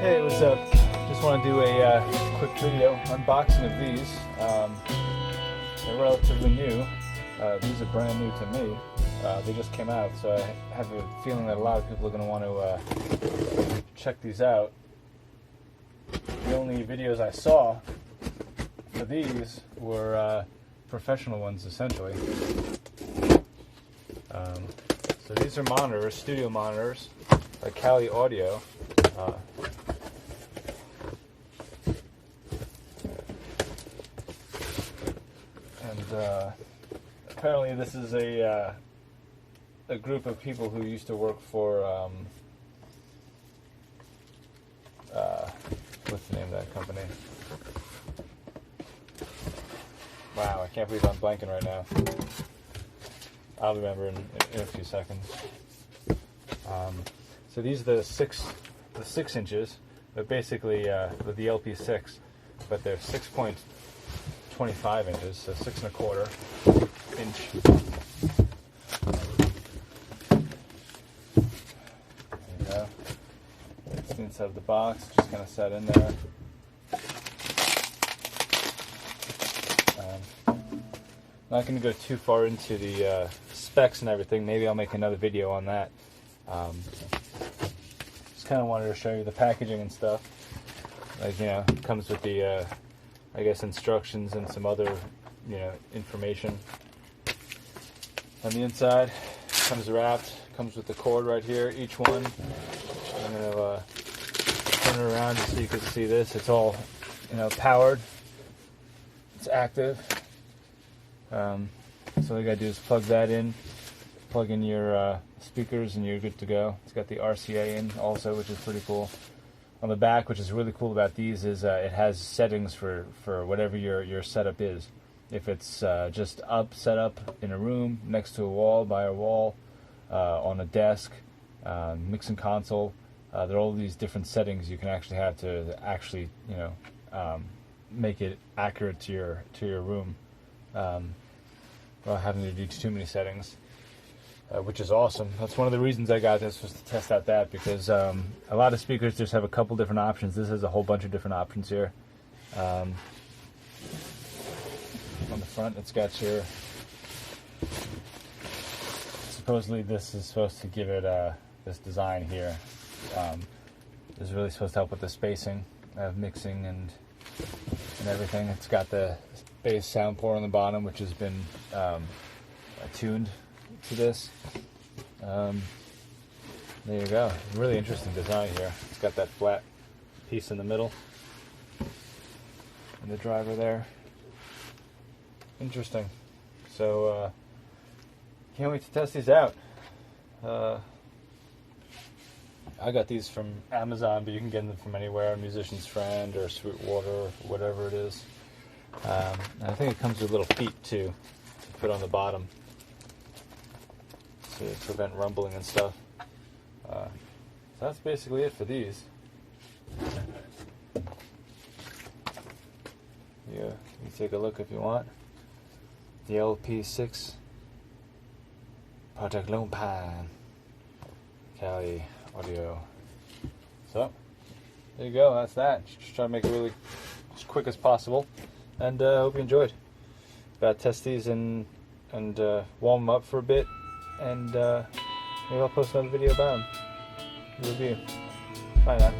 Hey, what's up? Just want to do a quick video unboxing of these. They're relatively new. These are brand new to me. They just came out, so I have a feeling that a lot of people are going to want to check these out. The only videos I saw for these were professional ones, essentially. So these are monitors, studio monitors, by Cali Audio. Apparently this is a group of people who used to work for what's the name of that company? Wow, I can't believe I'm blanking right now. I'll remember in a few seconds. So these are the 6 inches, but basically with the LP-6, but they're 6.25 inches, so 6 1/4 inch. There you go. It's the inside of the box, just kind of set in there. Not going to go too far into the specs and everything. Maybe I'll make another video on that. Just kind of wanted to show you the packaging and stuff. Like, you know, it comes with the I guess instructions and some other, you know, information. On the inside, comes wrapped, comes with the cord right here, each one. I'm going to turn it around just so you can see this. It's all, you know, powered. It's active. So all you got to do is plug that in, plug in your speakers, and you're good to go. It's got the RCA in also, which is pretty cool. On the back, which is really cool about these, is it has settings for whatever your setup is. If it's just set up in a room, next to a wall, by a wall, on a desk, mixing console, there are all these different settings you can actually have to actually, you know, make it accurate to your room, without having to do too many settings. Which is awesome. That's one of the reasons I got this, was to test out that, because a lot of speakers just have a couple different options. This has a whole bunch of different options here. On the front, it's got your, supposedly this is supposed to give it this design here. This is really supposed to help with the spacing of mixing and everything. It's got the bass sound port on the bottom, which has been tuned to this. There you go. Really interesting design here. It's got that flat piece in the middle and the driver there. Interesting. So can't wait to test these out. I got these from Amazon, but you can get them from anywhere, Musician's Friend or Sweetwater or whatever it is. And I think it comes with little feet too to put on the bottom to prevent rumbling and stuff. So that's basically it for these. Yeah, you can take a look if you want. The LP-6 Project Lone Pine Cali Audio. So there you go. That's that. Just trying to make it really as quick as possible, and hope you enjoyed. About to test these and warm them up for a bit, and maybe I'll post another video about them. Review. Bye now.